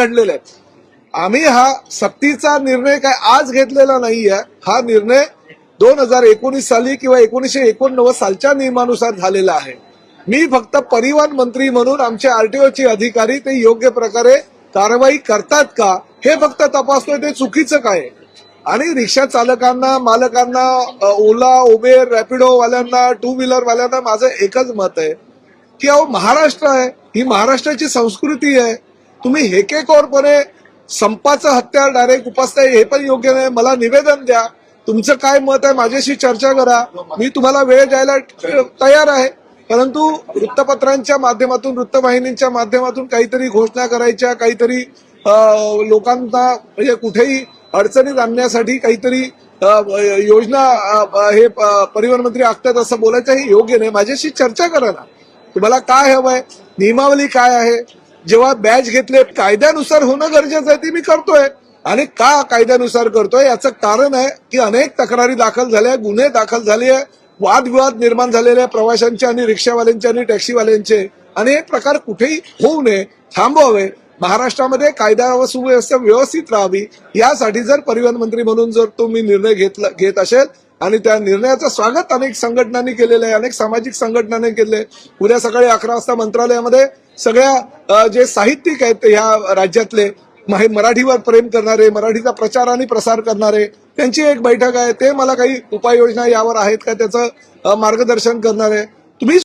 घडलेले आहेत. आम्ही हा सक्तीचा निर्णय काय आज घेतलेला नाहीये. हा निर्णय 2019 साली किंवा 1989 सालच्या नियमानुसार झालेला आहे. मी फक्त परिवहन मंत्री म्हणून आमचे आरटीओचे अधिकारी ते योग्य प्रकारे कारवाई करतात का हे फक्त तपासतोय. ते चुकीचं काय. आणि रिक्षा चालकांना, मालकांना, ओला, उबेर, रॅपिडो वाल्यांना, टू व्हीलर वाल्यांना माझं एकच मत आहे की अहो महाराष्ट्र आहे, ही महाराष्ट्राची संस्कृती आहे. तुम्ही हेकेखोरपणे संपाचं हत्यार डायरेक्ट उपासताय हे पण योग्य नाही. मला निवेदन द्या, तुमचं काय मत आहे माझ्याशी चर्चा करा. मी तुम्हाला वेळ द्यायला तयार आहे. परंतु वृत्तपत्रांच्या माध्यमातून, वृत्तवाहिनींच्या माध्यमातून काहीतरी घोषणा करायच्या, काहीतरी लोकांना म्हणजे कुठेही अडचणीत आणण्यासाठी काहीतरी योजना हे परिवहन मंत्री आखतात असं बोलायचं हे योग्य नाही. माझ्याशी चर्चा करा ना, तुम्हाला काय हवंय, नियमावली काय आहे. जेव्हा बॅच घेतले कायद्यानुसार होणं गरजेचं आहे ते मी करतोय. आणि का कायद्यानुसार करतोय याचं कारण आहे की अनेक तक्रारी दाखल झाल्या, गुन्हे दाखल झाले, वादविवाद निर्माण झालेले प्रवाशांचे आणि रिक्षावाल्यांचे आणि टॅक्सीवाल्यांचे. आणि हे प्रकार कुठेही होऊ नये, थांबवावे. महाराष्ट्रामध्ये कायदा व सुव्यवस्था व्यवस्थित राहावी यासाठी जर परिवहन मंत्री म्हणून जर तुम्ही निर्णय घेत असेल आणि त्या निर्णयाचं स्वागत अनेक संघटनांनी केलेलं आहे, अनेक सामाजिक संघटनांनी केले. उद्या सकाळी 11 वाजता मंत्रालयामध्ये सगळ्या जे साहित्यिक आहेत ह्या राज्यातले, मराठीवर प्रेम करणारे, मराठीचा प्रचार आणि प्रसार करणारे, त्यांची एक बैठक आहे. ते मला काही उपाययोजना यावर आहेत का त्याचं मार्गदर्शन करणार आहे.